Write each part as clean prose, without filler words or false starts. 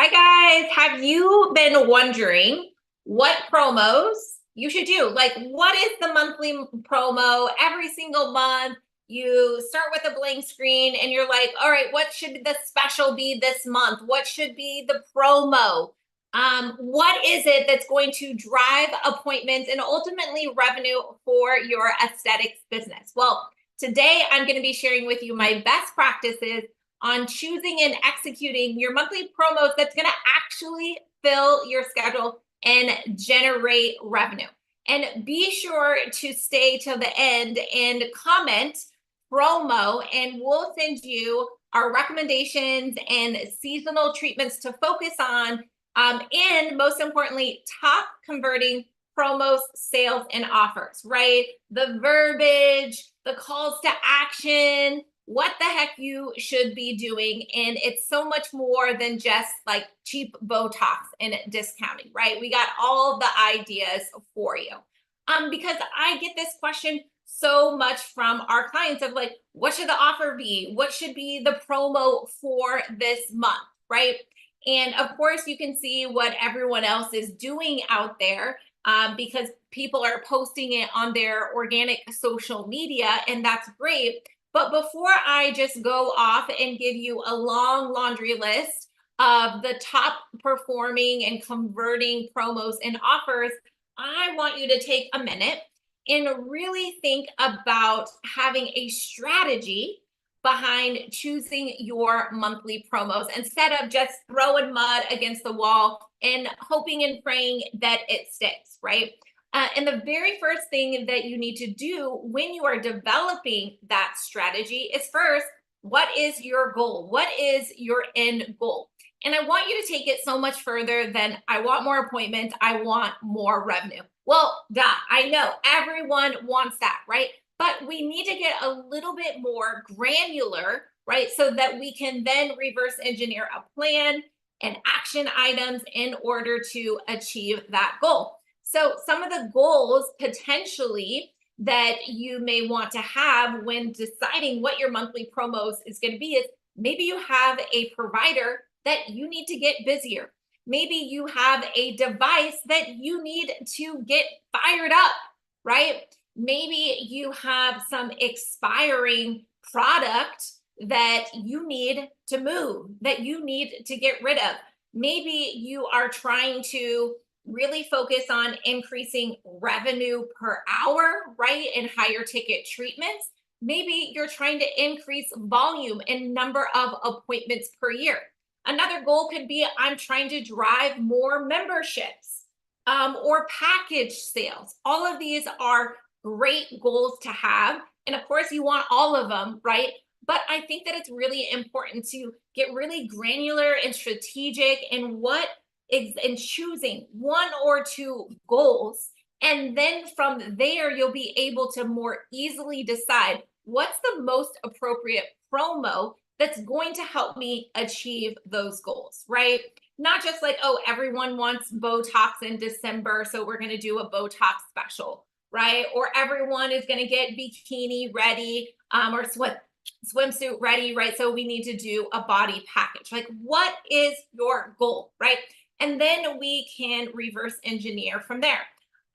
Hi guys, have you been wondering what promos you should do? Like, what is the monthly promo every single month? You start with a blank screen and you're like, all right, what should the special be this month? What should be the promo? What is it that's going to drive appointments and ultimately revenue for your aesthetics business? Well, today I'm going to be sharing with you my best practices on choosing and executing your monthly promos that's going to actually fill your schedule and generate revenue. And be sure to stay till the end and comment promo, and we'll send you our recommendations and seasonal treatments to focus on. And most importantly, top converting promos, sales, and offers, right? The verbiage, the calls to action, what the heck you should be doing. And it's so much more than just like cheap Botox and discounting, right? We got all the ideas for you. Because I get this question so much from our clients of like, what should the offer be? What should be the promo for this month, right? And of course, you can see what everyone else is doing out there because people are posting it on their organic social media, and that's great. But before I just go off and give you a long laundry list of the top performing and converting promos and offers, I want you to take a minute and really think about having a strategy behind choosing your monthly promos instead of just throwing mud against the wall and hoping and praying that it sticks, right? And the very first thing that you need to do when you are developing that strategy is first, what is your goal? What is your end goal? And I want you to take it so much further than I want more appointments, I want more revenue. Well, duh, I know everyone wants that, right? But we need to get a little bit more granular, right? So that we can then reverse engineer a plan and action items in order to achieve that goal. So, some of the goals potentially that you may want to have when deciding what your monthly promos is going to be is maybe you have a provider that you need to get busier. Maybe you have a device that you need to get fired up, right? Maybe you have some expiring product that you need to move, that you need to get rid of. Maybe you are trying to really focus on increasing revenue per hour, right? And higher ticket treatments. Maybe you're trying to increase volume and number of appointments per year. Another goal could be I'm trying to drive more memberships or package sales. All of these are great goals to have. And of course, you want all of them, right? But I think that it's really important to get really granular and strategic in what is in choosing one or two goals. And then from there, you'll be able to more easily decide what's the most appropriate promo that's going to help me achieve those goals, right? Not just like, oh, everyone wants Botox in December, so we're going to do a Botox special, right? Or everyone is going to get bikini ready or swimsuit ready, right? So we need to do a body package. Like, what is your goal, right? And then we can reverse engineer from there.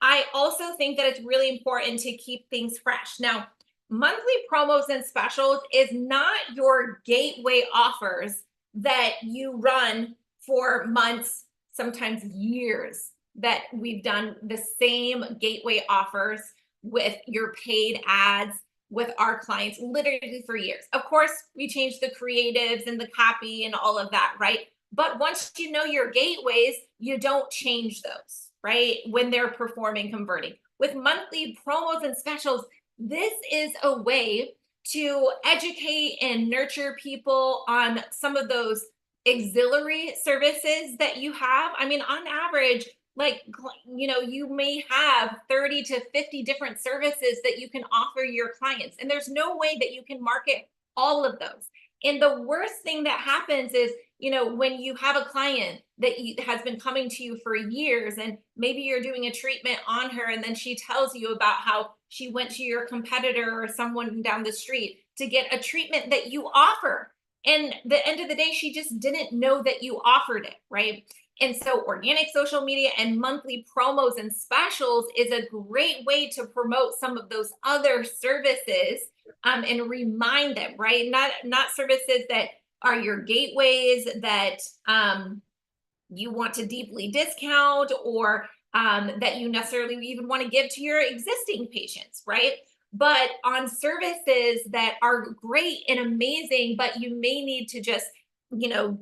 I also think that it's really important to keep things fresh. Now, monthly promos and specials is not your gateway offers that you run for months, sometimes years, that we've done the same gateway offers with your paid ads with our clients literally for years. Of course, we changed the creatives and the copy and all of that, right? But once you know your gateways, you don't change those, right? When they're performing, converting. With monthly promos and specials, this is a way to educate and nurture people on some of those auxiliary services that you have. I mean, on average, like, you may have 30 to 50 different services that you can offer your clients, and there's no way that you can market all of those. And the worst thing that happens is, when you have a client that has been coming to you for years, and maybe you're doing a treatment on her, and then she tells you about how she went to your competitor or someone down the street to get a treatment that you offer. And the end of the day, she just didn't know that you offered it, right? And so organic social media and monthly promos and specials is a great way to promote some of those other services, and remind them, right? Not services that are your gateways that you want to deeply discount, or that you necessarily even want to give to your existing patients, right? But on services that are great and amazing, but you may need to just,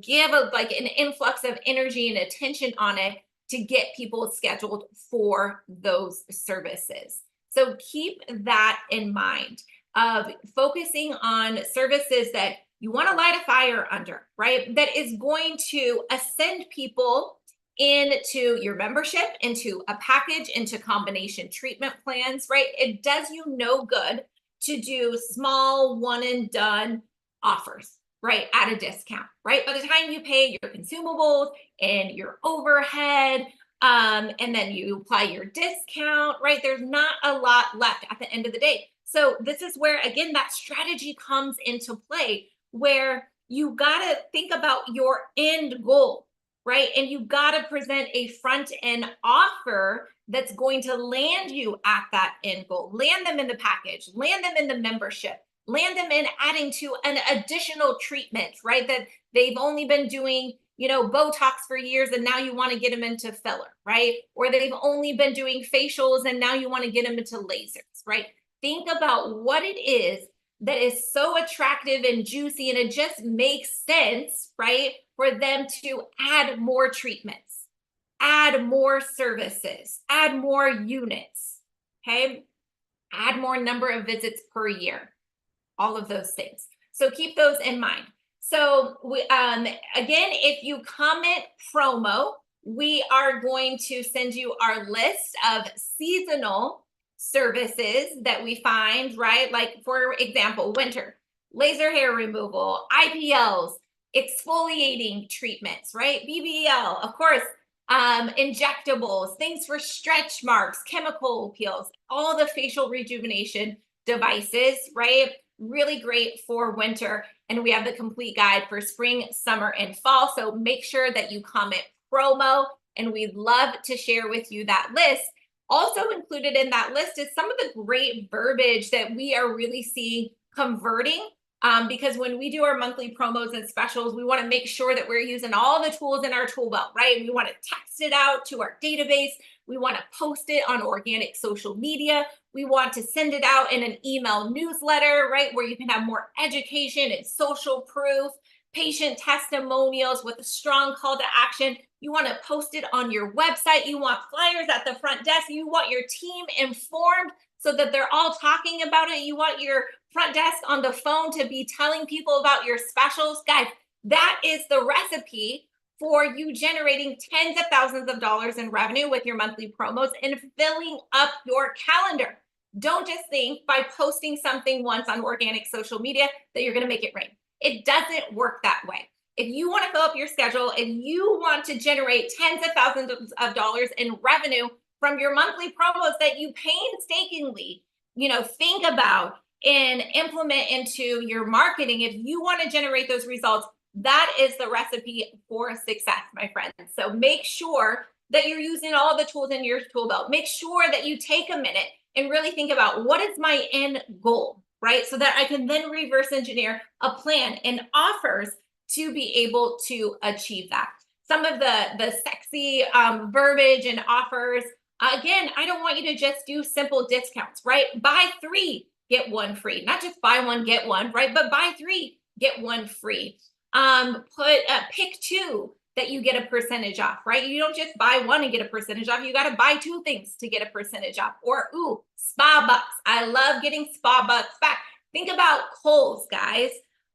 give like an influx of energy and attention on it to get people scheduled for those services. So keep that in mind of focusing on services that you want to light a fire under, right? That is going to ascend people into your membership, into a package, into combination treatment plans, right? It does you no good to do small one and done offers, right? At a discount, right? By the time you pay your consumables and your overhead, and then you apply your discount, right? There's not a lot left at the end of the day. So this is where, again, that strategy comes into play, where you got to think about your end goal, right? And you got to present a front end offer that's going to land you at that end goal, land them in the package, land them in the membership, land them in adding to an additional treatment, right? That they've only been doing, Botox for years and now you want to get them into filler, right? Or they've only been doing facials and now you want to get them into lasers, right? Think about what it is that is so attractive and juicy, and it just makes sense, right? For them to add more treatments, add more services, add more units, okay? Add more number of visits per year, all of those things. So keep those in mind. So again, if you comment promo, we are going to send you our list of seasonal services that we find, right? Like, for example, winter, laser hair removal, IPLs, exfoliating treatments, right? BBL, of course, injectables, things for stretch marks, chemical peels, all the facial rejuvenation devices, right? Really great for winter. And we have the complete guide for spring, summer, and fall. So make sure that you comment promo, and we'd love to share with you that list. Also included in that list is some of the great verbiage that we are really seeing converting, because when we do our monthly promos and specials, we want to make sure that we're using all the tools in our tool belt, right? We want to text it out to our database. We want to post it on organic social media. We want to send it out in an email newsletter, right? Where you can have more education and social proof, patient testimonials with a strong call to action. You want to post it on your website. You want flyers at the front desk. You want your team informed so that they're all talking about it. You want your front desk on the phone to be telling people about your specials. Guys, that is the recipe for you generating tens of thousands of dollars in revenue with your monthly promos and filling up your calendar. Don't just think by posting something once on organic social media that you're going to make it rain. It doesn't work that way. If you want to fill up your schedule, if you want to generate tens of thousands of dollars in revenue from your monthly promos that you painstakingly, think about and implement into your marketing, if you want to generate those results, that is the recipe for success, my friends. So make sure that you're using all the tools in your tool belt. Make sure that you take a minute and really think about, what is my end goal, right? So that I can then reverse engineer a plan and offers to be able to achieve that. Some of the sexy verbiage and offers, again, I don't want you to just do simple discounts, right? Buy 3, get 1 free. Not just buy 1, get 1, right? But buy 3, get 1 free. Pick 2 that you get a percentage off, right? You don't just buy 1 and get a percentage off. You got to buy 2 things to get a percentage off. Or, spa bucks. I love getting spa bucks back. Think about Kohl's, guys.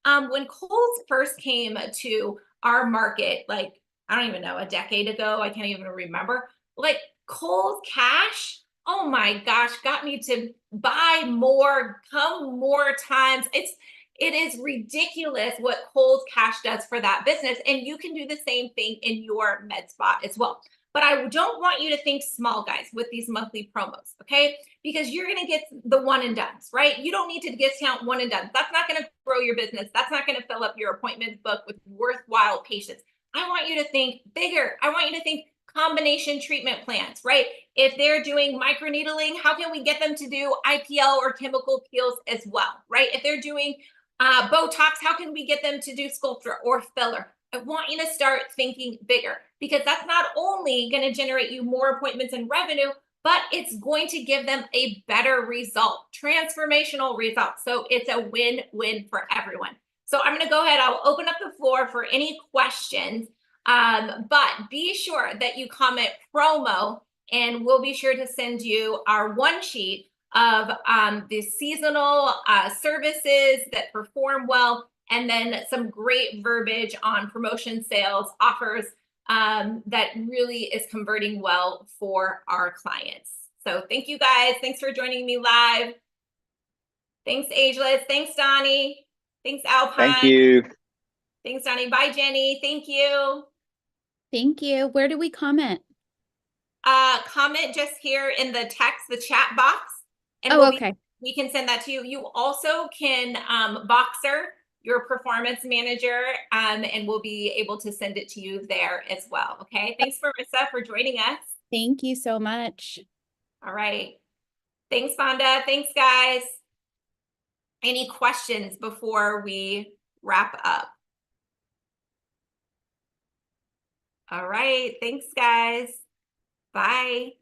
When Kohl's first came to our market, like, I don't even know, a decade ago, I can't even remember, like Kohl's Cash, oh my gosh, got me to buy more, come more times. It is ridiculous what Kohl's Cash does for that business. And you can do the same thing in your med spa as well. But I don't want you to think small, guys, with these monthly promos, okay? Because you're going to get the one and dones, right? You don't need to discount one and done. That's not going to grow your business. That's not going to fill up your appointment book with worthwhile patients. I want you to think bigger. I want you to think combination treatment plans, right? If they're doing microneedling, how can we get them to do IPL or chemical peels as well, right? If they're doing Botox, how can we get them to do sculpture or filler? I want you to start thinking bigger, because that's not only going to generate you more appointments and revenue, but it's going to give them a better result, transformational results. So it's a win-win for everyone. So I'm going to go ahead. I'll open up the floor for any questions, but be sure that you comment promo, and we'll be sure to send you our one sheet of the seasonal services that perform well, and then some great verbiage on promotion, sales, offers that really is converting well for our clients. So thank you guys. Thanks for joining me live. Thanks, Ageless. Thanks, Donnie. Thanks, Alpine. Thank you. Thanks, Donnie. Bye, Jenny. Thank you. Thank you. Where do we comment? Comment just here in the text, the chat box. And okay. We can send that to you. You also can Boxer your performance manager, and we'll be able to send it to you there as well. Okay. Thanks, Marissa, for joining us. Thank you so much. All right. Thanks, Fonda. Thanks, guys. Any questions before we wrap up? All right. Thanks, guys. Bye.